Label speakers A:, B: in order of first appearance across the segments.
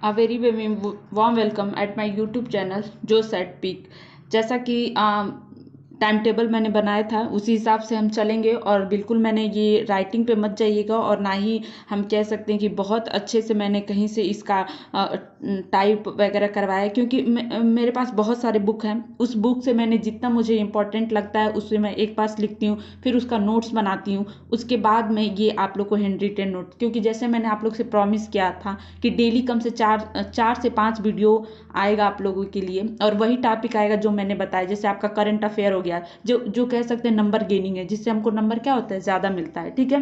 A: A very very warm welcome at my YouTube channel Josh at Peak। जैसा कि time table मैंने बनाया था उसी हिसाब से हम चलेंगे और बिल्कुल मैंने ये राइटिंग पे मत जाइएगा और ना ही हम कह सकते हैं कि बहुत अच्छे से मैंने कहीं से इसका टाइप वगैरह करवाया, क्योंकि मेरे पास बहुत सारे बुक हैं। उस बुक से मैंने जितना मुझे इम्पोर्टेंट लगता है उससे मैं एक पास लिखती हूँ, फिर उसका नोट्स बनाती हूँ। उसके बाद मैं ये आप लोग को हैंड रिटेन नोट, क्योंकि जैसे मैंने आप लोग से प्रॉमिस किया था कि डेली कम से चार से 5 वीडियो आएगा आप लोगों के लिए, और वही टॉपिक आएगा जो मैंने बताया। जैसे आपका करंट अफेयर हो गया, जो कह सकते हैं नंबर गेनिंग है, जिससे हमको नंबर क्या होता है, ज़्यादा मिलता है। ठीक है,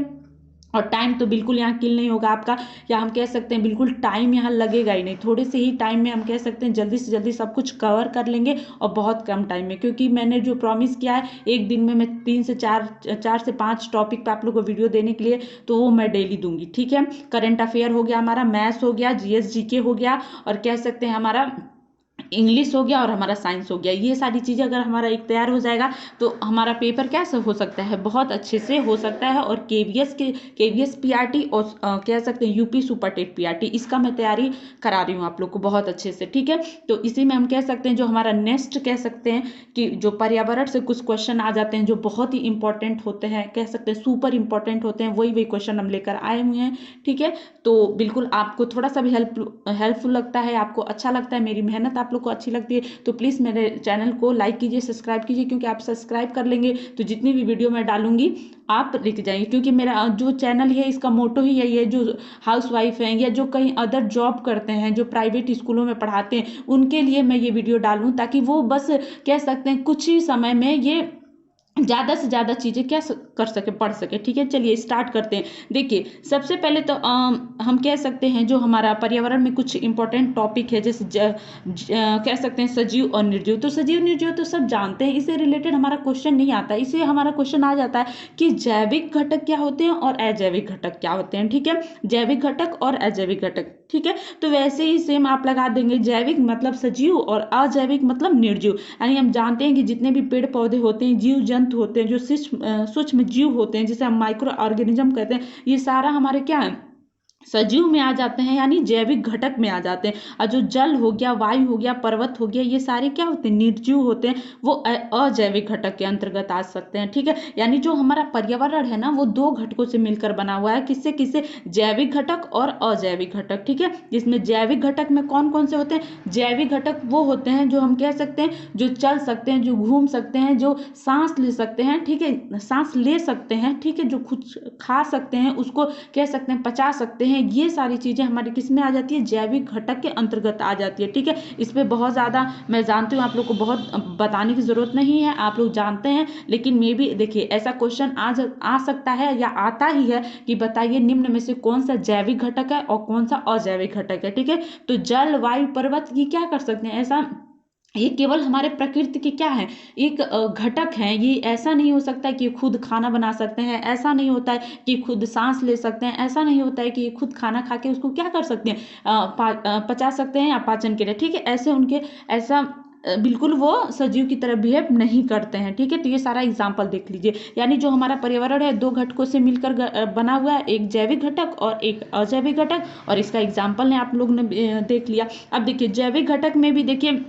A: और टाइम तो बिल्कुल यहाँ किल नहीं होगा आपका, या हम कह सकते हैं बिल्कुल टाइम यहाँ लगेगा ही नहीं। थोड़े से ही टाइम में हम कह सकते हैं जल्दी से जल्दी सब कुछ कवर कर लेंगे, और बहुत कम टाइम में, क्योंकि मैंने जो प्रॉमिस किया है एक दिन में मैं 4 से 5 टॉपिक पे आप लोग को वीडियो देने के लिए, तो वो मैं डेली दूंगी। ठीक है, करंट अफेयर हो गया, हमारा मैथ्स हो गया, जीएस जीके हो गया, और कह सकते हैं हमारा इंग्लिश हो गया, और हमारा साइंस हो गया। ये सारी चीज़ें अगर हमारा एक तैयार हो जाएगा तो हमारा पेपर कैसे हो सकता है, बहुत अच्छे से हो सकता है। और केवीएस पीआरटी और कह सकते हैं यूपी सुपर टेट पीआरटी, इसका मैं तैयारी करा रही हूँ आप लोग को बहुत अच्छे से। ठीक है, तो इसी में हम कह सकते हैं जो हमारा नेक्स्ट कह सकते हैं कि जो पर्यावरण से कुछ क्वेश्चन आ जाते हैं जो बहुत ही इंपॉर्टेंट होते हैं, कह सकते हैं सुपर इंपॉर्टेंट होते हैं, वही क्वेश्चन हम लेकर आए हुए हैं। ठीक है, तो बिल्कुल आपको थोड़ा सा भी हेल्पफुल लगता है, आपको अच्छा लगता है, मेरी मेहनत आप लोग को अच्छी लगती है, तो प्लीज़ मेरे चैनल को लाइक कीजिए, सब्सक्राइब कीजिए, क्योंकि आप सब्सक्राइब कर लेंगे तो जितनी भी वीडियो मैं डालूंगी आप लिख जाएंगे। क्योंकि मेरा जो चैनल है इसका मोटो ही यही है, जो हाउस वाइफ हैं या जो कहीं अदर जॉब करते हैं, जो प्राइवेट स्कूलों में पढ़ाते हैं, उनके लिए मैं ये वीडियो डालूं, ताकि वो बस कह सकते हैं कुछ ही समय में ये ज़्यादा से ज़्यादा चीज़ें क्या कर सके, पढ़ सके। ठीक है, चलिए स्टार्ट करते हैं। देखिए, सबसे पहले तो हम कह सकते हैं जो हमारा पर्यावरण में कुछ इंपॉर्टेंट टॉपिक है, जैसे कह सकते हैं सजीव और निर्जीव। तो सजीव निर्जीव तो सब जानते हैं, इससे रिलेटेड हमारा क्वेश्चन नहीं आता। इससे हमारा क्वेश्चन आ जाता है कि जैविक घटक क्या होते हैं और अजैविक घटक क्या होते हैं। ठीक है, जैविक घटक और अजैविक घटक। ठीक है, तो वैसे ही सेम आप लगा देंगे, जैविक मतलब सजीव और अजैविक मतलब निर्जीव। यानी हम जानते हैं कि जितने भी पेड़ पौधे होते हैं, जीव जंतु होते हैं, जो सूक्ष्म जीव होते हैं, जिसे हम माइक्रो ऑर्गेनिज्म कहते हैं, ये सारा हमारे क्या है, सजीव में आ जाते हैं, यानी जैविक घटक में आ जाते हैं। और जो जल हो गया, वायु हो गया, पर्वत हो गया, ये सारे क्या होते हैं, निर्जीव होते हैं, वो अजैविक घटक के अंतर्गत आ सकते हैं। ठीक है, यानी जो हमारा पर्यावरण है ना, वो 2 घटकों से मिलकर बना हुआ है। किससे किससे, जैविक घटक और अजैविक घटक। ठीक है, जिसमें जैविक घटक में कौन कौन से होते हैं, जैविक घटक वो होते हैं जो हम कह सकते हैं जो चल सकते हैं, जो घूम सकते हैं, जो सांस ले सकते हैं। ठीक है, सांस ले सकते हैं। ठीक है, जो खुद खा सकते हैं, उसको कह सकते हैं पचा सकते हैं। ये सारी चीजें हमारी किस में आ जाती है, जैविक घटक के अंतर्गत आ जाती है। ठीक है, इस पे बहुत ज्यादा मैं जानती हूँ आप लोग को बहुत बताने की जरूरत नहीं है, आप लोग जानते हैं। लेकिन मे भी देखिए ऐसा क्वेश्चन आज आ सकता है या आता ही है कि बताइए निम्न में से कौन सा जैविक घटक है और कौन सा अजैविक घटक है। ठीक है, तो जल वायु पर्वत ये क्या कर सकते हैं, ऐसा ये केवल हमारे प्रकृति के क्या है, एक घटक है। ये ऐसा नहीं हो सकता कि खुद खाना बना सकते हैं, ऐसा नहीं होता है कि खुद सांस ले सकते हैं, ऐसा नहीं होता है कि खुद खाना खा के उसको क्या कर सकते हैं, पचा सकते हैं या पाचन के लिए। ठीक है, ऐसे उनके ऐसा बिल्कुल वो सजीव की तरह बिहेव नहीं करते हैं। ठीक है, तो ये सारा एग्जाम्पल देख लीजिए। यानी जो हमारा पर्यावरण है 2 घटकों से मिलकर बना हुआ है, एक जैविक घटक और एक अजैविक घटक, और इसका एग्जाम्पल ने आप लोग ने देख लिया। अब देखिए जैविक घटक में भी देखिए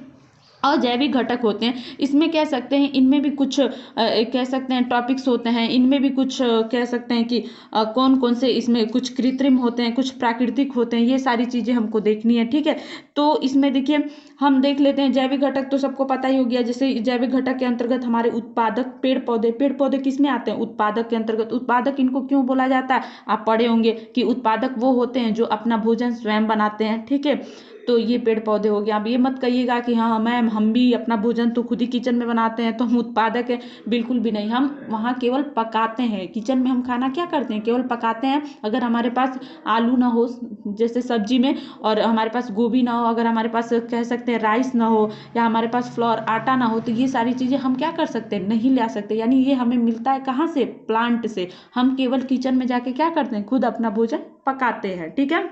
A: अजैविक घटक होते हैं, इसमें कह सकते हैं इनमें भी कुछ कह सकते हैं टॉपिक्स होते हैं, इनमें भी कुछ कह सकते हैं कि कौन कौन से इसमें कुछ कृत्रिम होते हैं, कुछ प्राकृतिक होते हैं, ये सारी चीज़ें हमको देखनी है। ठीक है, तो इसमें देखिए हम देख लेते हैं जैविक घटक तो सबको पता ही हो गया। जैसे जैविक घटक के अंतर्गत हमारे उत्पादक पेड़ पौधे किस में आते हैं, उत्पादक के अंतर्गत। उत्पादक इनको क्यों बोला जाता है, आप पढ़े होंगे कि उत्पादक वो होते हैं जो अपना भोजन स्वयं बनाते हैं। ठीक है, तो ये पेड़ पौधे हो गया। अब ये मत कहिएगा कि हाँ मैम हम भी अपना भोजन तो खुद ही किचन में बनाते हैं तो हम उत्पादक हैं, बिल्कुल भी नहीं। हम वहाँ केवल पकाते हैं, किचन में हम खाना क्या करते हैं, केवल पकाते हैं। अगर हमारे पास आलू ना हो जैसे सब्जी में, और हमारे पास गोभी ना हो, अगर हमारे पास कह सकते हैं राइस ना हो, या हमारे पास फ्लोर आटा ना हो, तो ये सारी चीज़ें हम क्या कर सकते हैं, नहीं ला सकते। यानी ये हमें मिलता है कहाँ से, प्लांट से। हम केवल किचन में जाके क्या करते हैं, खुद अपना भोजन पकाते हैं। ठीक है,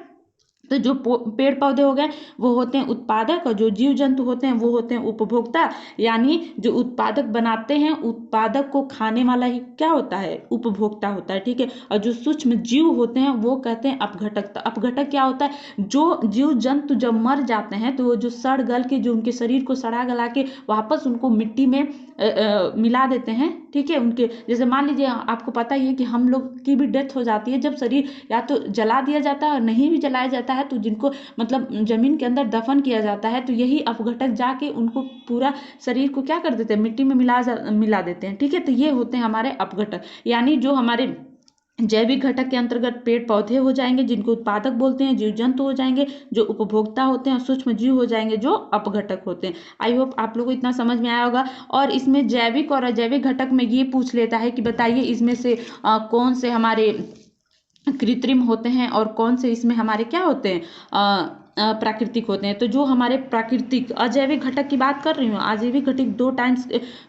A: तो जो पेड़ पौधे हो गए वो होते हैं उत्पादक, और जो जीव जंतु होते हैं वो होते हैं उपभोक्ता। यानी जो उत्पादक बनाते हैं, उत्पादक को खाने वाला ही क्या होता है, उपभोक्ता होता है, ठीक है। और जो सूक्ष्म जीव होते हैं वो कहते हैं अपघटक। तो अपघटक क्या होता है, जो जीव जंतु जब मर जाते हैं तो वो जो सड़ गल के, जो उनके शरीर को सड़ा गला के वापस उनको मिट्टी में मिला देते हैं, ठीक है। उनके जैसे मान लीजिए आपको पता ही है कि हम लोग की भी डेथ हो जाती है जब शरीर या तो जला दिया जाता है और नहीं भी जलाया जाता है, तो जिनको मतलब जमीन के अंदर दफन किया जाता है, तो यही अपघटक जाके उनको पूरा शरीर को क्या कर देते हैं, मिट्टी में मिला देते हैं, ठीक है। तो ये होते हैं हमारे अपघटक। यानी जो हमारे जैविक घटक के अंतर्गत पेड़ पौधे हो जाएंगे जिनको उत्पादक बोलते हैं, जीव जंतु हो जाएंगे जो उपभोक्ता होते हैं, और सूक्ष्म जीव हो जाएंगे जो अपघटक होते हैं। आई होप आप लोगों को इतना समझ में आया होगा। और इसमें जैविक और अजैविक घटक में ये पूछ लेता है कि बताइए इसमें से कौन से हमारे कृत्रिम होते हैं और कौन से इसमें हमारे क्या होते हैं, प्राकृतिक होते हैं। तो जो हमारे प्राकृतिक अजैविक घटक की बात कर रही हूँ, अजैविक घटक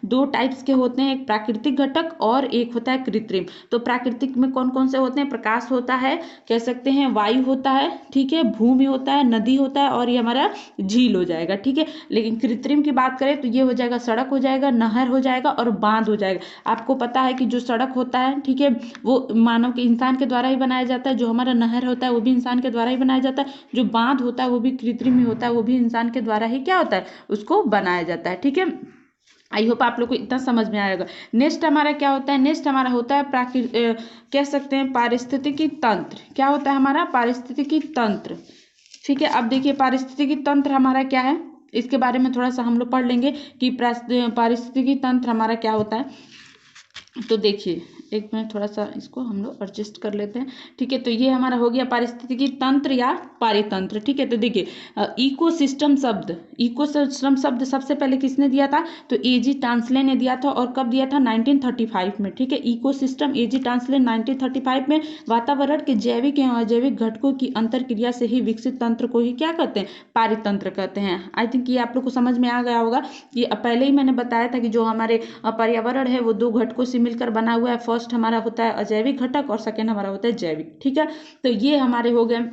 A: दो टाइप्स के होते हैं, एक प्राकृतिक घटक और एक होता है कृत्रिम। तो प्राकृतिक में कौन कौन से होते हैं, प्रकाश होता है, कह सकते हैं वायु होता है, ठीक है, भूमि होता है, नदी होता है, और ये हमारा झील हो जाएगा, ठीक है। लेकिन कृत्रिम की बात करें तो ये हो जाएगा सड़क हो जाएगा, नहर हो जाएगा और बांध हो जाएगा। आपको पता है कि जो सड़क होता है, ठीक है, वो मानव के इंसान के द्वारा ही बनाया जाता है। जो हमारा नहर होता है वो भी इंसान के द्वारा ही बनाया जाता है। जो बांध होता है वो भी कृत्रिम ही होता है, वो भी इंसान के द्वारा ही क्या होता है, उसको बनाया जाता है, ठीक है। आई होप आप लोग को इतना समझ में आएगा। नेक्स्ट हमारा क्या होता है, नेक्स्ट हमारा होता है कह सकते हैं पारिस्थितिकी तंत्र। क्या होता है हमारा पारिस्थितिकी तंत्र, ठीक है। अब देखिए पारिस्थितिकी तंत्र हमारा क्या है, इसके बारे में थोड़ा सा हम लोग पढ़ लेंगे कि पारिस्थितिकी तंत्र हमारा क्या होता है। तो देखिए एक मिनट, थोड़ा सा इसको हम लोग एडजस्ट कर लेते हैं, ठीक है। तो ये हमारा हो गया पारिस्थितिकी तंत्र या पारितंत्र, ठीक है। तो देखिए इकोसिस्टम शब्द सबसे पहले किसने दिया था, तो एजी टांसले ने दिया था। और कब दिया था, 1935 में, ठीक है। इकोसिस्टम एजी टांसले 1935 में वातावरण के जैविक एवं अजैविक घटकों की अंतरक्रिया से ही विकसित तंत्र को ही क्या कहते हैं, पारितंत्र कहते हैं। आई थिंक ये आप लोग को समझ में आ गया होगा। ये पहले ही मैंने बताया था कि जो हमारे पर्यावरण है वो दो घटकों से मिलकर बना हुआ है। फर्स्ट हमारा होता है अजैविक घटक और सेकेंड हमारा होता है जैविक, ठीक है। तो ये हमारे हो गए।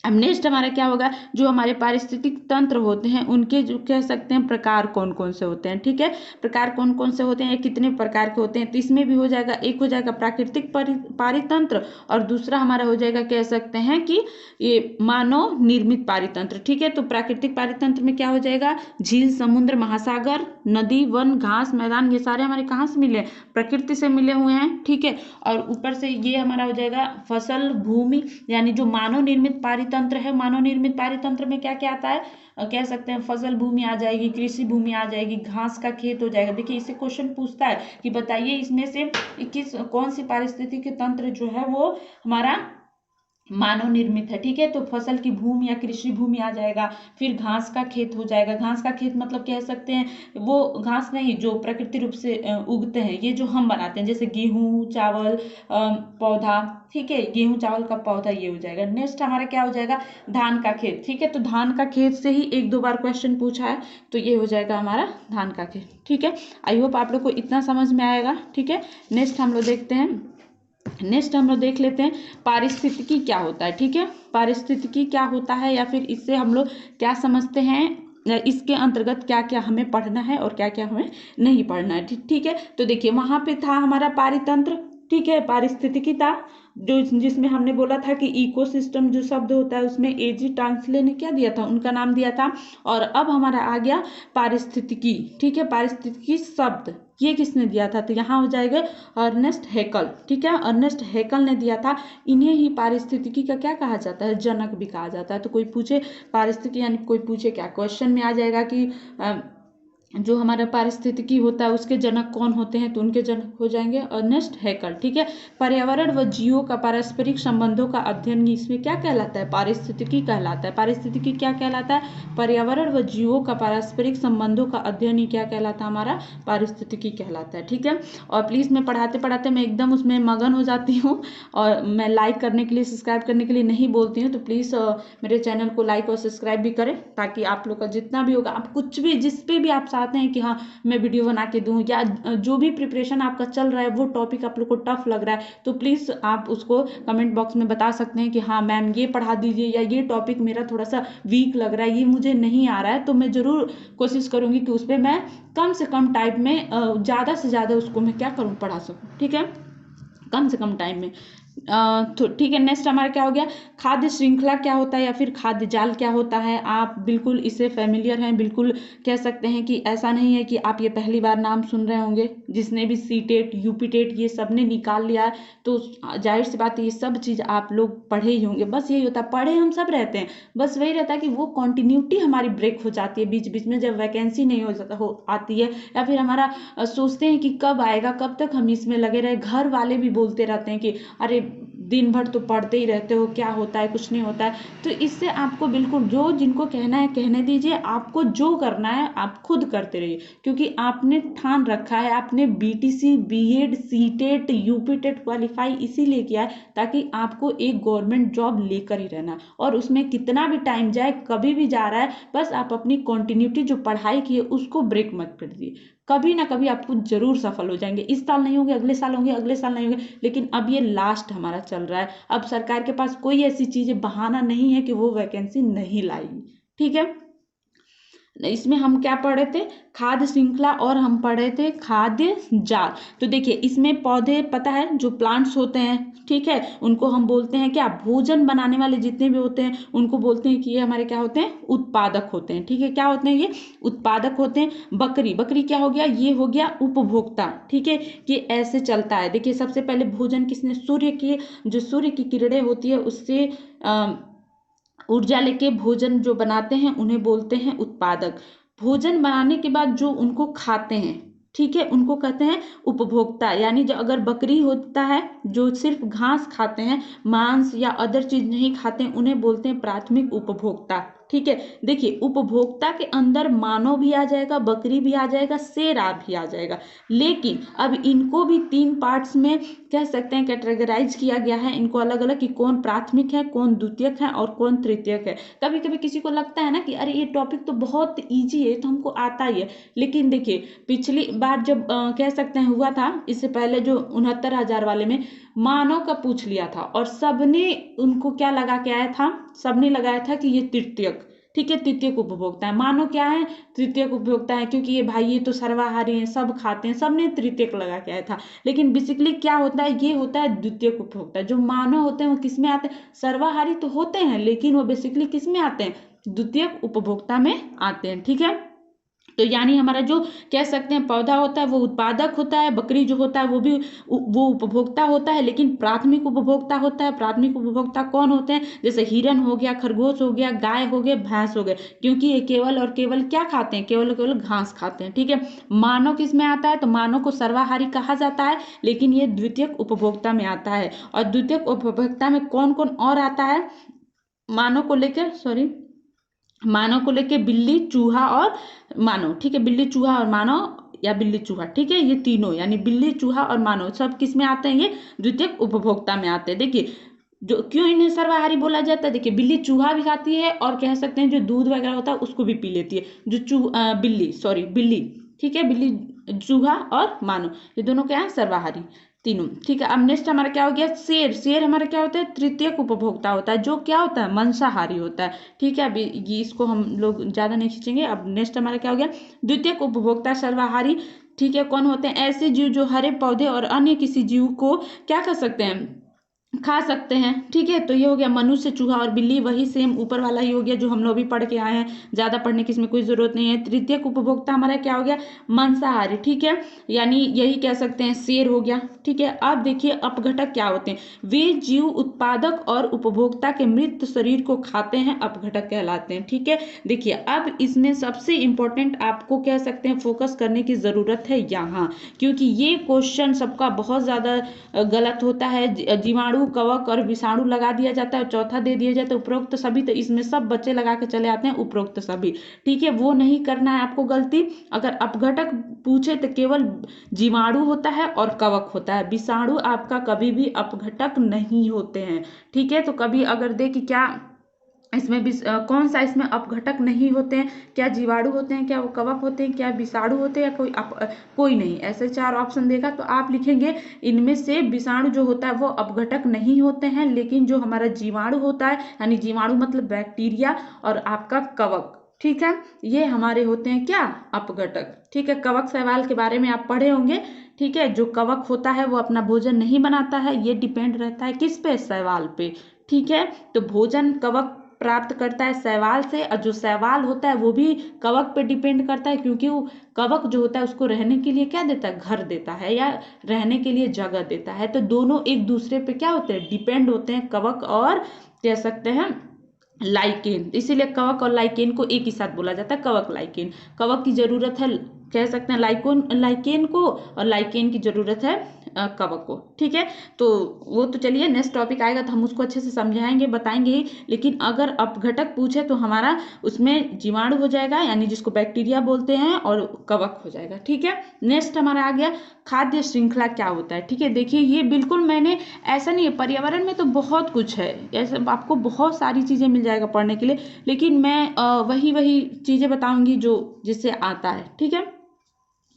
A: अब नेक्स्ट हमारा क्या होगा, जो हमारे पारिस्थितिक तंत्र होते हैं उनके जो कह सकते हैं प्रकार कौन कौन से होते हैं, ठीक है। प्रकार कौन कौन से होते हैं, कितने प्रकार के होते हैं, तो इसमें भी हो जाएगा, एक हो जाएगा प्राकृतिक पारितंत्र और दूसरा हमारा हो जाएगा कह सकते हैं कि ये मानव निर्मित पारितंत्र, ठीक है। तो प्राकृतिक पारितंत्र में क्या हो जाएगा, झील, समुद्र, महासागर, नदी, वन, घास, मैदान, ये सारे हमारे कहाँ से मिले, प्रकृति से मिले हुए हैं, ठीक है। और ऊपर से ये हमारा हो जाएगा फसल, भूमि, यानी जो मानव निर्मित पारितंत्र है, मानव निर्मित पारितंत्र में क्या क्या आता है, कह सकते हैं फसल भूमि आ जाएगी, कृषि भूमि आ जाएगी, घास का खेत हो जाएगा। देखिए इससे क्वेश्चन पूछता है कि बताइए इसमें से कौन सी पारिस्थितिक तंत्र जो है वो हमारा मानव निर्मित है, ठीक है। तो फसल की भूमि या कृषि भूमि आ जाएगा, फिर घास का खेत हो जाएगा। घास का खेत मतलब कह सकते हैं वो घास नहीं जो प्रकृति रूप से उगते हैं, ये जो हम बनाते हैं, जैसे गेहूं चावल पौधा, ठीक है, गेहूं चावल का पौधा, ये हो जाएगा। नेक्स्ट हमारा क्या हो जाएगा, धान का खेत, ठीक है। तो धान का खेत से ही एक दो बार क्वेश्चन पूछा है, तो ये हो जाएगा हमारा धान का खेत, ठीक है। आई होप आप लोग को इतना समझ में आएगा, ठीक है। नेक्स्ट हम लोग देखते हैं, नेक्स्ट हम लोग देख लेते हैं पारिस्थितिकी क्या होता है, ठीक है। पारिस्थितिकी क्या होता है या फिर इससे हम लोग क्या समझते हैं, इसके अंतर्गत क्या क्या हमें पढ़ना है और क्या क्या हमें नहीं पढ़ना है, ठीक है। तो देखिए वहां पे था हमारा पारितंत्र, ठीक है, पारिस्थितिकी था जो जिसमें हमने बोला था कि इकोसिस्टम जो शब्द होता है उसमें एजी टांसले ने क्या दिया था, उनका नाम दिया था। और अब हमारा आ गया पारिस्थितिकी, ठीक है। पारिस्थितिकी शब्द ये किसने दिया था, तो यहाँ हो जाएगा अर्नेस्ट हैकल, ठीक है। अर्नेस्ट हैकल ने दिया था। इन्हें ही पारिस्थितिकी का क्या कहा जाता है, जनक भी कहा जाता है। तो कोई पूछे पारिस्थितिकी यानी कोई पूछे क्या, क्वेश्चन में आ जाएगा कि जो हमारा पारिस्थितिकी होता है उसके जनक कौन होते हैं, तो उनके जनक हो जाएंगे अर्नेस्ट हैकल, ठीक है। पर्यावरण व जीवों का पारस्परिक संबंधों का अध्ययन इसमें क्या कहलाता है, पारिस्थितिकी कहलाता है। पारिस्थितिकी क्या कहलाता है, पर्यावरण व जीवों का पारस्परिक संबंधों का अध्ययन ही क्या कहलाता है, हमारा पारिस्थितिकी कहलाता है, ठीक है। और प्लीज़ मैं पढ़ाते पढ़ाते मैं एकदम उसमें मगन हो जाती हूँ और मैं लाइक करने के लिए सब्सक्राइब करने के लिए नहीं बोलती हूँ। तो प्लीज़ मेरे चैनल को लाइक और सब्सक्राइब भी करें ताकि आप लोग का जितना भी होगा, आप कुछ भी जिस पे भी आप चाहते हैं कि हाँ मैं वीडियो बना के दूँ, या जो भी प्रिपरेशन आपका चल रहा है वो टॉपिक आप लोग को टफ लग रहा है, तो प्लीज़ आप उसको कमेंट बॉक्स में बता सकते हैं कि हाँ मैम ये पढ़ा दीजिए, या ये टॉपिक मेरा थोड़ा सा वीक लग रहा है, ये मुझे नहीं आ रहा है, तो मैं ज़रूर कोशिश करूँगी कि उस पर मैं कम से कम टाइम में ज़्यादा से ज़्यादा उसको मैं क्या करूँ, पढ़ा सकूँ। ठीक है, कम से कम टाइम में। तो ठीक है, नेक्स्ट हमारा क्या हो गया, खाद्य श्रृंखला क्या होता है या फिर खाद्य जाल क्या होता है। आप बिल्कुल इससे फेमिलियर हैं, बिल्कुल कह सकते हैं कि ऐसा नहीं है कि आप ये पहली बार नाम सुन रहे होंगे। जिसने भी सी टेट, यूपी टेट ये सब ने निकाल लिया है, तो जाहिर सी बात है ये सब चीज़ आप लोग पढ़े ही होंगे। बस यही होता है, पढ़े हम सब रहते हैं, बस वही रहता है कि वो कॉन्टिन्यूटी हमारी ब्रेक हो जाती है बीच बीच में, जब वैकेंसी नहीं आती है, या फिर हमारा सोचते हैं कि कब आएगा, कब तक हम इसमें लगे रहे। घर वाले भी बोलते रहते हैं कि अरे दिन भर तो पढ़ते ही रहते हो, क्या होता है, कुछ नहीं होता है। तो इससे आपको बिल्कुल, जो जिनको कहना है कहने दीजिए, आपको जो करना है आप खुद करते रहिए, क्योंकि आपने ठान रखा है, आपने BTC, BEd, CTET, UP TET qualify इसीलिए किया है ताकि आपको एक गवर्नमेंट जॉब लेकर ही रहना, और उसमें कितना भी टाइम जाए, कभी भी जा रहा है, बस आप अपनी कंटिन्यूटी जो पढ़ाई की है उसको ब्रेक मत कर दीजिए। कभी ना कभी आपको जरूर सफल हो जाएंगे। इस साल नहीं होंगे, अगले साल होंगे, अगले साल नहीं होंगे, लेकिन अब ये लास्ट हमारा चल रहा है। अब सरकार के पास कोई ऐसी चीजें, बहाना नहीं है कि वो वैकेंसी नहीं लाएगी। ठीक है, इसमें हम क्या पढ़े थे, खाद्य श्रृंखला, और हम पढ़े थे खाद्य जाल। तो देखिए इसमें पौधे, पता है जो प्लांट्स होते हैं, ठीक है, उनको हम बोलते हैं क्या, भोजन बनाने वाले जितने भी होते हैं उनको बोलते हैं कि ये हमारे क्या होते हैं, उत्पादक होते हैं। ठीक है, क्या होते हैं ये, उत्पादक होते हैं। बकरी, बकरी क्या हो गया, ये हो गया उपभोक्ता। ठीक है, ये ऐसे चलता है। देखिए सबसे पहले भोजन किसने, सूर्य की, जो सूर्य की किरणें होती है उससे ऊर्जा लेके भोजन जो बनाते हैं उन्हें बोलते हैं उत्पादक। भोजन बनाने के बाद जो उनको खाते हैं, ठीक है, उनको कहते हैं उपभोक्ता। यानी जो अगर बकरी होता है जो सिर्फ घास खाते हैं, मांस या अदर चीज नहीं खाते हैं, उन्हें बोलते हैं प्राथमिक उपभोक्ता। ठीक है, देखिए उपभोक्ता के अंदर मानव भी आ जाएगा, बकरी भी आ जाएगा, शेर भी आ जाएगा, लेकिन अब इनको भी 3 पार्ट्स में कह सकते हैं कैटेगराइज किया गया है इनको अलग अलग, कि कौन प्राथमिक है, कौन द्वितीयक है और कौन तृतीयक है। कभी कभी किसी को लगता है ना कि अरे ये टॉपिक तो बहुत ईजी है, तो हमको आता ही है, लेकिन देखिए पिछली बार जब कह सकते हैं हुआ था, इससे पहले जो 69,000 वाले में मानव का पूछ लिया था, और सबने उनको क्या लगा के आया था, सबने लगाया था कि ये तृतीयक, ठीक है, तृतीयक उपभोक्ता है। मानव क्या है, तृतीयक उपभोक्ता है, क्योंकि ये भाई ये तो सर्वाहारी हैं, सब खाते हैं, सबने तृतीयक लगा के आया था। लेकिन बेसिकली क्या होता है, ये होता है द्वितीयक उपभोक्ता। जो मानव होते हैं वो किस में आते हैं, सर्वाहारी तो होते हैं, लेकिन वो बेसिकली किस में आते हैं, द्वितीयक उपभोक्ता में आते हैं। ठीक है, तो यानी हमारा जो कह सकते हैं पौधा होता है वो उत्पादक होता है, बकरी जो होता है वो भी वो उपभोक्ता होता है, लेकिन प्राथमिक उपभोक्ता होता है। प्राथमिक उपभोक्ता कौन होते हैं, जैसे हिरन हो गया, खरगोश हो गया, गाय हो गए, भैंस हो गए, क्योंकि ये केवल और केवल क्या खाते हैं, केवल और केवल घास खाते हैं। ठीक है, मानव किस में आता है, तो मानव को सर्वाहारी कहा जाता है, लेकिन ये द्वितीयक उपभोक्ता में आता है। और द्वितीयक उपभोक्ता में कौन कौन और आता है, मानव को लेकर, सॉरी, मानव को लेके बिल्ली, चूहा और मानव। ठीक है, बिल्ली, चूहा और मानव, या बिल्ली चूहा, ठीक है, ये तीनों यानी बिल्ली, चूहा और मानव सब किस में आते हैं, ये द्वितीयक उपभोक्ता में आते हैं। देखिए जो क्यों इन्हें सर्वाहारी बोला जाता है, देखिए बिल्ली चूहा भी खाती है, और कह सकते हैं जो दूध वगैरह होता है उसको भी पी लेती है। जो बिल्ली, ठीक है, बिल्ली, चूहा और मानव, ये दोनों क्या है, सर्वाहारी तीनों। ठीक है, अब नेक्स्ट हमारा क्या हो गया, शेर। शेर हमारा क्या होता है, तृतीयक उपभोक्ता होता है, जो क्या होता है, मांसाहारी होता है। ठीक है, अभी ये इसको हम लोग ज्यादा नहीं खींचेंगे। अब नेक्स्ट हमारा क्या हो गया, द्वितीयक उपभोक्ता सर्वाहारी। ठीक है, कौन होते हैं, ऐसे जीव जो हरे पौधे और अन्य किसी जीव को क्या कर सकते हैं, खा सकते हैं। ठीक है, तो ये हो गया मनुष्य, चूहा और बिल्ली, वही सेम ऊपर वाला ही हो गया जो हम लोग भी पढ़ के आए हैं, ज्यादा पढ़ने की इसमें कोई जरूरत नहीं है। तृतीयक उपभोक्ता हमारा क्या हो गया, मांसाहारी। ठीक है, यानी यही कह सकते हैं शेर हो गया। ठीक है, अब देखिए अपघटक क्या होते हैं, वे जीव उत्पादक और उपभोक्ता के मृत शरीर को खाते हैं, अपघटक कहलाते हैं। ठीक है, देखिए अब इसमें सबसे इंपॉर्टेंट आपको कह सकते हैं फोकस करने की जरूरत है यहाँ, क्योंकि ये क्वेश्चन सबका बहुत ज्यादा गलत होता है। जीवाणु, कवक और विषाणु लगा दिया जाता है, और चौथा दे दिया जाता है उपरोक्त सभी, तो इसमें सब बच्चे लगा के चले आते हैं उपरोक्त सभी। ठीक है, वो नहीं करना है आपको गलती। अगर अपघटक पूछे तो केवल जीवाणु होता है और कवक होता है, विषाणु आपका कभी भी अपघटक नहीं होते हैं। ठीक है, तो कभी अगर दे कि क्या इसमें भी कौन सा इसमें अपघटक नहीं होते हैं? क्या जीवाणु होते हैं, क्या वो कवक होते हैं, क्या विषाणु होते हैं, या कोई नहीं? ऐसे 4 ऑप्शन देगा तो आप लिखेंगे इनमें से विषाणु जो होता है वो अपघटक नहीं होते हैं, लेकिन जो हमारा जीवाणु होता है, यानी जीवाणु मतलब बैक्टीरिया, और आपका कवक, ठीक है, ये हमारे होते हैं क्या? अपघटक। ठीक है, कवक शैवाल के बारे में आप पढ़े होंगे। ठीक है, जो कवक होता है वो अपना भोजन नहीं बनाता है, ये डिपेंड रहता है किस पे? शैवाल पे। ठीक है, तो भोजन कवक प्राप्त करता है शैवाल से, और जो शैवाल होता है वो भी कवक पे डिपेंड करता है, क्योंकि वो कवक जो होता है उसको रहने के लिए क्या देता है? घर देता है, या रहने के लिए जगह देता है। तो दोनों एक दूसरे पे क्या होते हैं? डिपेंड होते हैं, कवक और कह सकते हैं लाइकेन। इसीलिए कवक और लाइकेन को एक ही साथ बोला जाता है, कवक लाइकेन। कवक की जरूरत है, कह सकते हैं, लाइकेन को, और लाइकेन की जरूरत है कवक को। ठीक है, तो वो तो चलिए नेक्स्ट टॉपिक आएगा तो हम उसको अच्छे से समझाएंगे, बताएंगे ही। लेकिन अगर अपघटक पूछे तो हमारा उसमें जीवाणु हो जाएगा, यानी जिसको बैक्टीरिया बोलते हैं, और कवक हो जाएगा। ठीक है, नेक्स्ट हमारा आ गया खाद्य श्रृंखला क्या होता है। ठीक है, देखिए ये बिल्कुल मैंने ऐसा नहीं है, पर्यावरण में तो बहुत कुछ है, ऐसे आपको बहुत सारी चीज़ें मिल जाएगा पढ़ने के लिए, लेकिन मैं वही चीज़ें बताऊंगी जो जिससे आता है। ठीक है,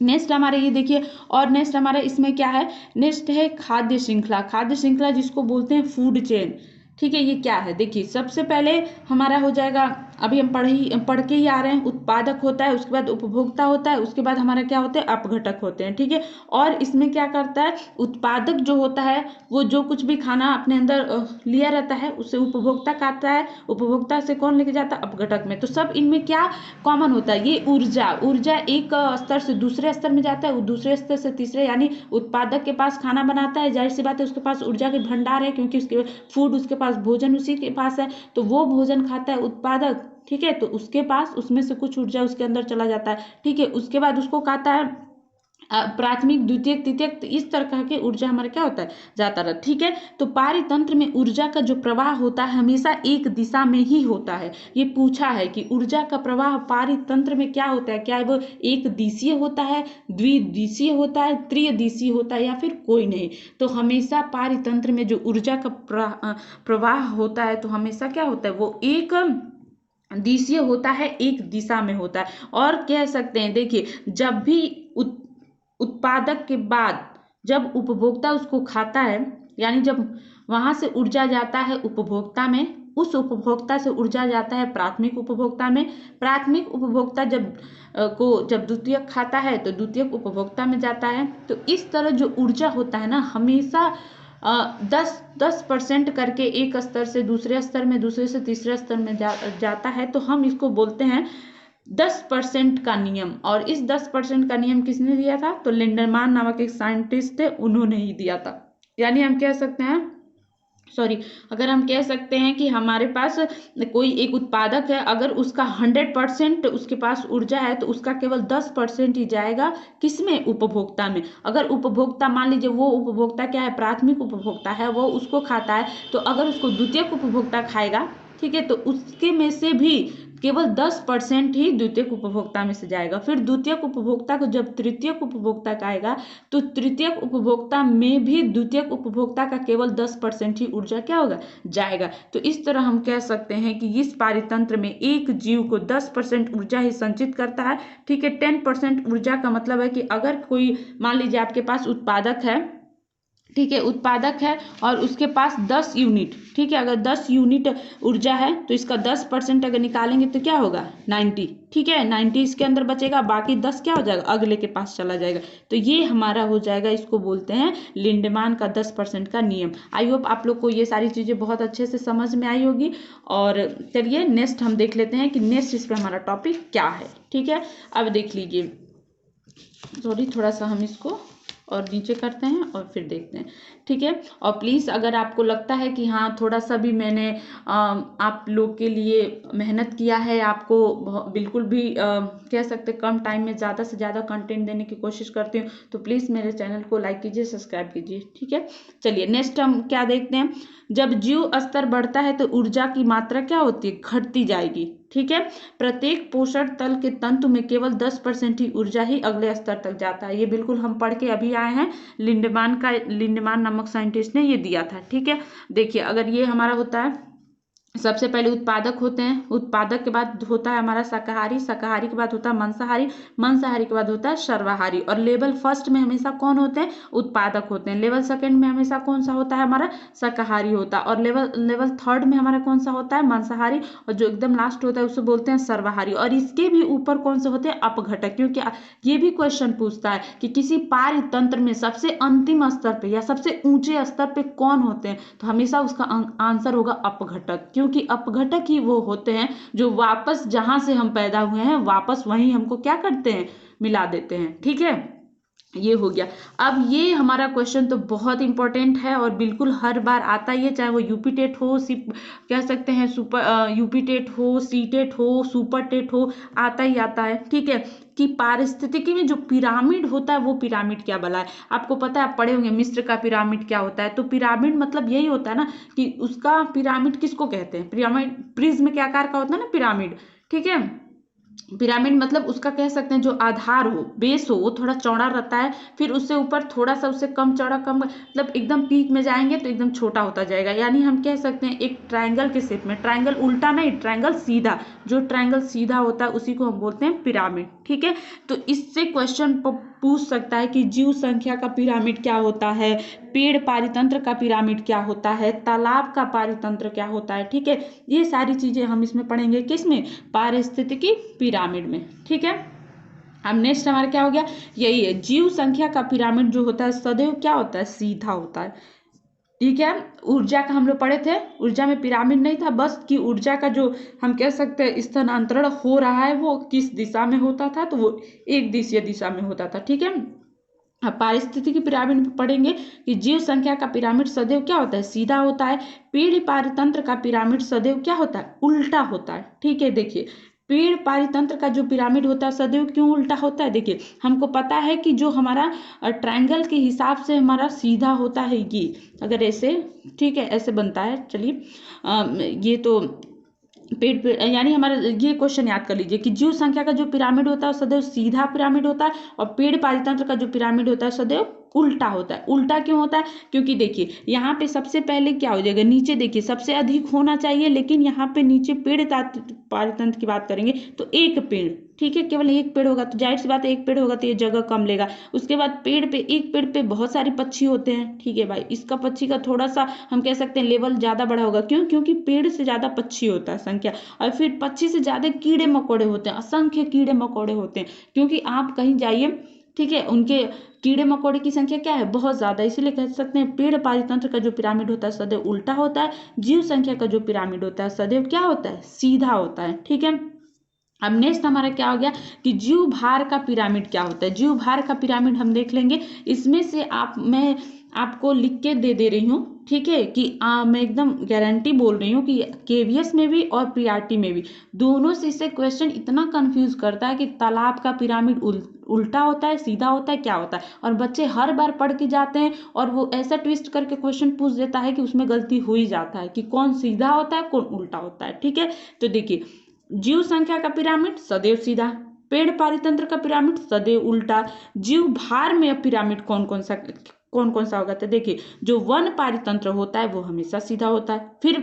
A: नेक्स्ट हमारे ये देखिए, और नेक्स्ट हमारे इसमें क्या है? नेक्स्ट है खाद्य श्रृंखला। खाद्य श्रृंखला जिसको बोलते हैं फूड चेन। ठीक है, ये क्या है? देखिए सबसे पहले हमारा हो जाएगा, अभी हम पढ़ के ही आ रहे हैं, उत्पादक होता है, उसके बाद उपभोक्ता होता है, उसके बाद हमारा क्या होता है? अपघटक होते हैं। ठीक है, और इसमें क्या करता है? उत्पादक जो होता है वो जो कुछ भी खाना अपने अंदर लिया रहता है उससे उपभोक्ता खाता है, उपभोक्ता से कौन लेके जाता है? अपघटक में। तो सब इनमें क्या कॉमन होता है? ये ऊर्जा एक स्तर से दूसरे स्तर में जाता है, वो दूसरे स्तर से तीसरे, यानी उत्पादक के पास खाना बनाता है, जाहिर सी बात है उसके पास ऊर्जा के भंडार है, क्योंकि उसके फूड, उसके पास भोजन उसी के पास है, तो वो भोजन खाता है उत्पादक। ठीक है, तो उसके पास उसमें से कुछ ऊर्जा उसके अंदर चला जाता है। ठीक है, उसके बाद उसको खाता है प्राथमिक, द्वितीयक, तृतीयक, इस तरह के ऊर्जा हमारा क्या होता है? जाता रहता। ठीक है, तो पारितंत्र में ऊर्जा का जो प्रवाह होता है हमेशा एक दिशा में ही होता है। ये पूछा है कि ऊर्जा का प्रवाह पारितंत्र में क्या होता है, क्या वो एक दिशीय होता है, द्विदिशीय होता है, त्रिदिशीय होता है, या फिर कोई नहीं? तो हमेशा पारितंत्र में जो ऊर्जा का प्रवाह होता है तो हमेशा क्या होता है? वो एक दिशीय होता है, एक दिशा में होता है। और कह सकते हैं, देखिए जब भी उत्पादक के बाद जब उपभोक्ता उसको खाता है, यानी जब वहां से ऊर्जा जाता है उपभोक्ता में, उस उपभोक्ता से ऊर्जा जाता है प्राथमिक उपभोक्ता में, प्राथमिक उपभोक्ता जब द्वितीयक खाता है तो द्वितीयक उपभोक्ता में जाता है। तो इस तरह जो ऊर्जा होता है ना, हमेशा 10% करके एक स्तर से दूसरे स्तर में, दूसरे से तीसरे स्तर में जाता है। तो हम इसको बोलते हैं 10% का नियम। और इस 10% का नियम किसने दिया था? तो लिंडरमान नामक एक साइंटिस्ट थे, उन्होंने ही दिया था। यानी हम कह सकते हैं, अगर हम कह सकते हैं कि हमारे पास कोई एक उत्पादक है, अगर उसका 100% उसके पास ऊर्जा है तो उसका केवल 10% ही जाएगा किसमें? उपभोक्ता में। अगर उपभोक्ता, मान लीजिए वो उपभोक्ता क्या है? प्राथमिक उपभोक्ता है, वो उसको खाता है, तो अगर उसको द्वितीयक उपभोक्ता खाएगा, ठीक है, तो उसके में से भी केवल 10% ही द्वितीयक उपभोक्ता में से जाएगा। फिर द्वितीयक उपभोक्ता को जब तृतीयक उपभोक्ता खाएगा तो तृतीयक उपभोक्ता में भी द्वितीयक उपभोक्ता का केवल 10% ही ऊर्जा क्या होगा? जाएगा। तो इस तरह हम कह सकते हैं कि इस पारितंत्र में एक जीव को 10% ऊर्जा ही संचित करता है। ठीक है, 10% ऊर्जा का मतलब है कि अगर कोई, मान लीजिए आपके पास उत्पादक है, ठीक है, उत्पादक है और उसके पास 10 यूनिट, ठीक है, अगर 10 यूनिट ऊर्जा है तो इसका 10% अगर निकालेंगे तो क्या होगा? 90। ठीक है, 90 इसके अंदर बचेगा, बाकी 10 क्या हो जाएगा? अगले के पास चला जाएगा। तो ये हमारा हो जाएगा, इसको बोलते हैं लिंडमान का 10% का नियम। आई होप आप लोग को ये सारी चीज़ें बहुत अच्छे से समझ में आई होगी। और चलिए नेक्स्ट हम देख लेते हैं कि नेक्स्ट इस पर हमारा टॉपिक क्या है। ठीक है, अब देख लीजिए, सॉरी थोड़ा सा हम इसको और नीचे करते हैं और फिर देखते हैं। ठीक है, और प्लीज़ अगर आपको लगता है कि हाँ थोड़ा सा भी मैंने आप लोग के लिए मेहनत किया है, आपको बिल्कुल भी कह सकते कम टाइम में ज़्यादा से ज़्यादा कंटेंट देने की कोशिश करती हूँ, तो प्लीज़ मेरे चैनल को लाइक कीजिए, सब्सक्राइब कीजिए। ठीक है, चलिए नेक्स्ट हम क्या देखते हैं। जब जीव स्तर बढ़ता है तो ऊर्जा की मात्रा क्या होती है? घटती जाएगी। ठीक है, प्रत्येक पोषण तल के तंतु में केवल 10% ही ऊर्जा ही अगले स्तर तक जाता है। ये बिल्कुल हम पढ़ के अभी आए हैं, लिंडमान नामक साइंटिस्ट ने ये दिया था। ठीक है, देखिए अगर ये हमारा होता है सबसे पहले उत्पादक होते हैं, उत्पादक के बाद होता है हमारा शाकाहारी, शाकाहारी के बाद होता है मांसाहारी, मांसाहारी के बाद होता है सर्वाहारी। और लेवल फर्स्ट में हमेशा कौन होते हैं? उत्पादक होते हैं। लेवल सेकंड में हमेशा कौन सा होता है? हमारा शाकाहारी होता है। और लेवल थर्ड में हमारा कौन सा होता है? मांसाहारी। और जो एकदम लास्ट होता है उसे बोलते हैं सर्वाहारी। और इसके भी ऊपर कौन से होते हैं? अपघटक। क्योंकि ये भी क्वेश्चन पूछता है कि किसी पार्य तंत्र में सबसे अंतिम स्तर पे या सबसे ऊंचे स्तर पे कौन होते हैं, तो हमेशा उसका आंसर होगा अपघटक। क्योंकि अपघटक ही वो होते हैं जो वापस जहां से हम पैदा हुए हैं वापस वहीं हमको क्या करते हैं? मिला देते हैं। ठीक है, ये हो गया। अब ये हमारा क्वेश्चन तो बहुत इंपॉर्टेंट है और बिल्कुल हर बार आता ही है, चाहे वो यूपी टेट हो, कह सकते हैं सुपर यूपी टेट हो, सी टेट हो, सुपर टेट हो, आता ही आता है। ठीक है, कि पारिस्थितिकी में जो पिरामिड होता है वो पिरामिड क्या बला है? आपको पता है, आप पढ़े होंगे मिस्र का पिरामिड क्या होता है। तो पिरामिड मतलब यही होता है ना कि उसका पिरामिड किसको कहते हैं? पिरामिड प्रिज्म के आकार का होता है ना पिरामिड। ठीक है, पिरामिड मतलब उसका कह सकते हैं जो आधार हो, बेस हो, वो थोड़ा चौड़ा रहता है, फिर उससे ऊपर थोड़ा सा उससे कम चौड़ा, कम मतलब एकदम पीक में जाएंगे तो एकदम छोटा होता जाएगा। यानी हम कह सकते हैं एक ट्रायंगल के शेप में, ट्रायंगल उल्टा नहीं, ट्रायंगल सीधा, जो ट्रायंगल सीधा होता है उसी को हम बोलते हैं पिरामिड। ठीक है, तो इससे क्वेश्चन पूछ सकता है कि जीव संख्या का पिरामिड क्या होता है, पेड़ पारितंत्र का पिरामिड क्या होता है, तालाब का पारितंत्र क्या होता है। ठीक है, ये सारी चीजें हम इसमें पढ़ेंगे, किसमें? पारिस्थितिकी पिरामिड में। ठीक है, अब नेक्स्ट हमारा क्या हो गया? यही है, जीव संख्या का पिरामिड जो होता है सदैव क्या होता है? सीधा होता है। ठीक है, ऊर्जा का हम लोग पढ़े थे, ऊर्जा में पिरामिड नहीं था, बस कि ऊर्जा का जो हम कह सकते हैं स्थानांतरण हो रहा है वो किस दिशा में होता था, तो वो एक दिशीय दिशा में होता था। ठीक है, अब पारिस्थितिकी पिरामिड में पढ़ेंगे कि जीव संख्या का पिरामिड सदैव क्या होता है? सीधा होता है। पेड़ पारितंत्र का पिरामिड सदैव क्या होता है? उल्टा होता है। ठीक है, देखिए पेड़ पारितंत्र का जो पिरामिड होता है सदैव क्यों उल्टा होता है? देखिए हमको पता है कि जो हमारा ट्रायंगल के हिसाब से हमारा सीधा होता है ये, अगर ऐसे, ठीक है, ऐसे बनता है। चलिए ये तो पेड़ यानी हमारा ये क्वेश्चन याद कर लीजिए कि जीव संख्या का जो पिरामिड होता है सदैव सीधा पिरामिड होता है, और पेड़ पारितंत्र का जो पिरामिड होता है सदैव उल्टा होता है। उल्टा क्यों होता है? क्योंकि देखिए यहाँ पे सबसे पहले क्या हो जाएगा, नीचे देखिए सबसे अधिक होना चाहिए, लेकिन यहाँ पे नीचे पेड़ पारितंत्र की बात करेंगे तो एक पेड़, ठीक है, केवल एक पेड़ होगा तो जाहिर सी बात है एक पेड़ होगा तो ये जगह कम लेगा। उसके बाद पेड़ पे, एक पेड़ पे बहुत सारे पक्षी होते हैं। ठीक है भाई, इसका पक्षी का थोड़ा सा हम कह सकते हैं लेवल ज्यादा बड़ा होगा। क्यों? क्योंकि पेड़ से ज्यादा पक्षी होता है संख्या, और फिर पक्षी से ज्यादा कीड़े मकोड़े होते हैं, असंख्य कीड़े मकोड़े होते हैं। क्योंकि आप कहीं जाइए, ठीक है, उनके कीड़े मकोड़े की संख्या क्या है? बहुत ज्यादा। इसीलिए कह सकते हैं पेड़ पारितंत्र का जो पिरामिड होता है सदैव उल्टा होता है, जीव संख्या का जो पिरामिड होता है सदैव क्या होता है? सीधा होता है। ठीक है, अब नेक्स्ट हमारा क्या हो गया कि जीव भार का पिरामिड क्या होता है? जीव भार का पिरामिड हम देख लेंगे। इसमें से मैं आपको लिख के दे रही हूँ, ठीक है, कि मैं एकदम गारंटी बोल रही हूँ कि केवीएस में भी और पीआरटी में भी दोनों से इससे क्वेश्चन इतना कंफ्यूज करता है कि तालाब का पिरामिड उल्टा होता है, सीधा होता है, क्या होता है, और बच्चे हर बार पढ़ के जाते हैं और वो ऐसा ट्विस्ट करके क्वेश्चन पूछ देता है कि उसमें गलती हो ही जाता है कि कौन सीधा होता है कौन उल्टा होता है। ठीक है, तो देखिए जीव संख्या का पिरामिड सदैव सीधा, पेड़ पारितंत्र का पिरामिड सदैव उल्टा, जीव भार में पिरामिड कौन कौन सा होगा? तो देखिए जो वन पारितंत्र होता है वो हमेशा सीधा होता है। फिर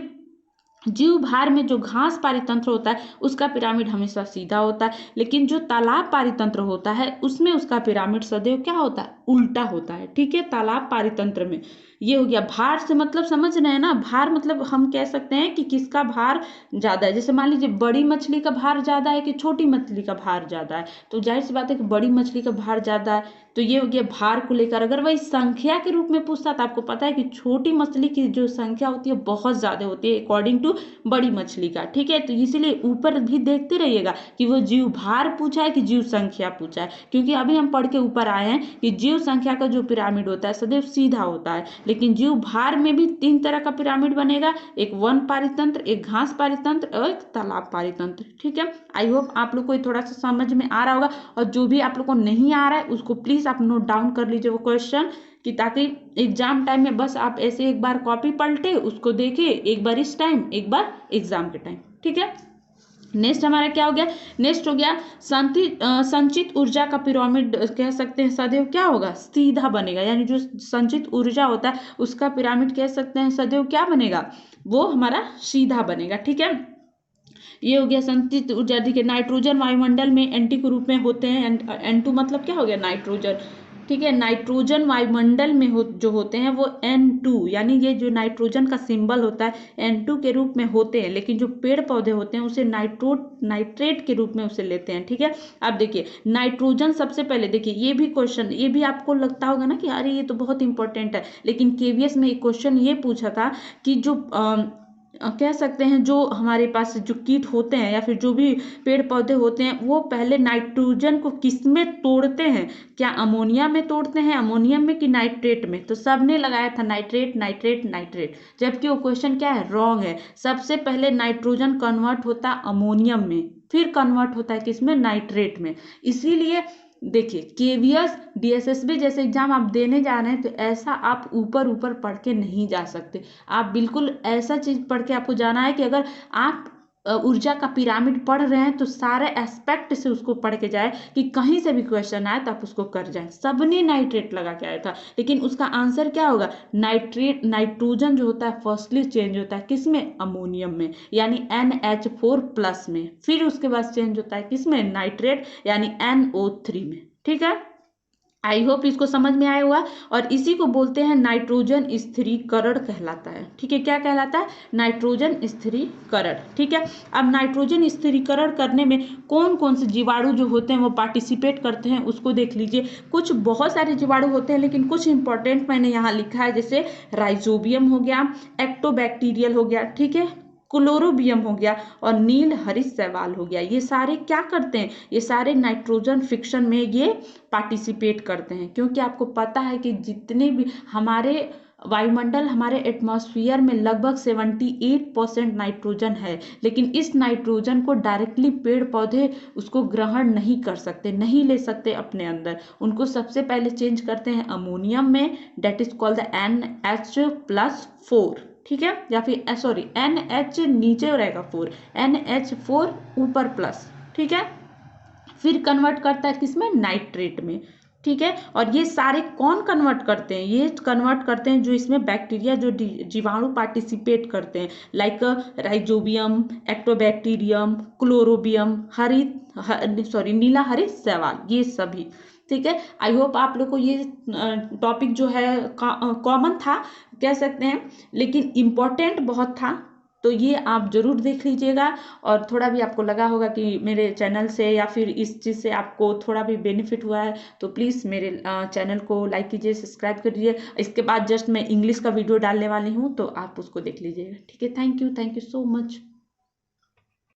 A: जीव भार में जो घास पारितंत्र होता है उसका पिरामिड हमेशा सीधा होता है, लेकिन जो तालाब पारितंत्र होता है उसमें उसका पिरामिड सदैव क्या होता है? उल्टा होता है। ठीक है, तालाब पारितंत्र में ये हो गया। भार से मतलब समझ रहे हैं ना, भार मतलब हम कह सकते हैं कि किसका भार ज्यादा है। जैसे मान लीजिए बड़ी मछली का भार ज्यादा है कि छोटी मछली का भार ज्यादा है, तो जाहिर सी बात है कि बड़ी मछली का भार ज्यादा है। तो ये हो गया भार को लेकर। अगर वही संख्या के रूप में पूछता तो आपको पता है कि छोटी मछली की जो संख्या होती है बहुत ज्यादा होती है अकॉर्डिंग टू बड़ी मछली का। ठीक है, तो इसीलिए ऊपर भी देखते रहिएगा कि वो जीव भार पूछा है कि जीव संख्या पूछा है, क्योंकि अभी हम पढ़ के ऊपर आए हैं कि जीव संख्या का जो पिरामिड होता है सदैव सीधा होता है, लेकिन जीव भार में भी 3 तरह का पिरामिड बनेगा, एक वन पारितंत्र, एक घास पारितंत्र और एक तालाब पारितंत्र। ठीक है, आई होप आप लोग को थोड़ा सा समझ में आ रहा होगा, और जो भी आप लोग को नहीं आ रहा है उसको प्लीज आप नोट डाउन कर लीजिए वो क्वेश्चन, कि ताकि एग्जाम टाइम में बस आप ऐसे एक बार कॉपी पलटे उसको देखे, एक बार इस टाइम एक बार एग्जाम के टाइम। ठीक है, नेक्स्ट हमारा क्या हो गया? नेक्स्ट हो गया संचित ऊर्जा का पिरामिड कह सकते हैं सदैव क्या होगा? सीधा बनेगा। यानी जो संचित ऊर्जा होता है उसका पिरामिड कह सकते हैं सदैव क्या बनेगा? वो हमारा सीधा बनेगा। ठीक है, ये हो गया संचित ऊर्जा। देखिए नाइट्रोजन वायुमंडल में एनटी के रूप में होते हैं। N2 मतलब क्या हो गया, नाइट्रोजन। ठीक है, नाइट्रोजन वायुमंडल में जो होते हैं वो N2, यानी ये जो नाइट्रोजन का सिंबल होता है N2 के रूप में होते हैं, लेकिन जो पेड़ पौधे होते हैं उसे नाइट्रेट के रूप में उसे लेते हैं। ठीक है, अब देखिए नाइट्रोजन सबसे पहले, देखिए ये भी क्वेश्चन, ये भी आपको लगता होगा ना कि अरे ये तो बहुत इंपॉर्टेंट है, लेकिन केवीएस में एक क्वेश्चन ये पूछा था कि जो कह सकते हैं जो हमारे पास जो कीट होते हैं या फिर जो भी पेड़ पौधे होते हैं वो पहले नाइट्रोजन को किस में तोड़ते हैं, क्या अमोनिया में तोड़ते हैं, अमोनियम में कि नाइट्रेट में। तो सबने लगाया था नाइट्रेट नाइट्रेट नाइट्रेट, जबकि वो क्वेश्चन क्या है, रॉन्ग है। सबसे पहले नाइट्रोजन कन्वर्ट होता है अमोनियम में, फिर कन्वर्ट होता है किसमें, नाइट्रेट में। इसीलिए देखिए केवीएस डीएसएसबी जैसे एग्जाम आप देने जा रहे हैं तो ऐसा आप ऊपर ऊपर पढ़ के नहीं जा सकते। आप बिल्कुल ऐसा चीज पढ़ के आपको जाना है कि अगर आप ऊर्जा का पिरामिड पढ़ रहे हैं तो सारे एस्पेक्ट से उसको पढ़ के जाए कि कहीं से भी क्वेश्चन आए तो आप उसको कर जाए। सबने नाइट्रेट लगा के आया था, लेकिन उसका आंसर क्या होगा, नाइट्रेट। नाइट्रोजन जो होता है फर्स्टली चेंज होता है किसमें, अमोनियम में, यानी NH4+ में, फिर उसके बाद चेंज होता है किसमें, नाइट्रेट यानी NO3 में। ठीक है, आई होप इसको समझ में आया हुआ। और इसी को बोलते हैं नाइट्रोजन स्थिरीकरण कहलाता है। ठीक है, क्या कहलाता है, नाइट्रोजन स्थिरीकरण। ठीक है, अब नाइट्रोजन स्थिरीकरण करने में कौन कौन से जीवाणु जो होते हैं वो पार्टिसिपेट करते हैं उसको देख लीजिए। कुछ बहुत सारे जीवाणु होते हैं, लेकिन कुछ इंपॉर्टेंट मैंने यहाँ लिखा है, जैसे राइजोबियम हो गया, एक्टोबैक्टीरियल हो गया, ठीक है, क्लोरोबियम हो गया और नील हरित शैवाल हो गया। ये सारे क्या करते हैं, ये सारे नाइट्रोजन फिक्शन में ये पार्टिसिपेट करते हैं, क्योंकि आपको पता है कि जितने भी हमारे वायुमंडल, हमारे एटमॉस्फेयर में लगभग 78% नाइट्रोजन है, लेकिन इस नाइट्रोजन को डायरेक्टली पेड़ पौधे उसको ग्रहण नहीं कर सकते, नहीं ले सकते अपने अंदर। उनको सबसे पहले चेंज करते हैं अमोनियम में, date is called the NH+4। ठीक है, या फिर सॉरी NH नीचे रहेगा 4, NH4 ऊपर प्लस। ठीक है, फिर कन्वर्ट करता है किसमें, नाइट्रेट में। ठीक है, और ये सारे कौन कन्वर्ट करते हैं, ये कन्वर्ट करते हैं जो इसमें बैक्टीरिया, जो जीवाणु पार्टिसिपेट करते हैं, लाइक राइजोबियम, एक्टोबैक्टीरियम, क्लोरोबियम, नीला हरित शैवाल, ये सभी। ठीक है, आई होप आप लोग को ये टॉपिक जो है कॉमन था कह सकते हैं, लेकिन इम्पोर्टेंट बहुत था, तो ये आप जरूर देख लीजिएगा। और थोड़ा भी आपको लगा होगा कि मेरे चैनल से या फिर इस चीज़ से आपको थोड़ा भी बेनिफिट हुआ है तो प्लीज़ मेरे चैनल को लाइक कीजिए, सब्सक्राइब करिए। इसके बाद जस्ट मैं इंग्लिश का वीडियो डालने वाली हूँ तो आप उसको देख लीजिएगा। ठीक है, थैंक यू सो मच।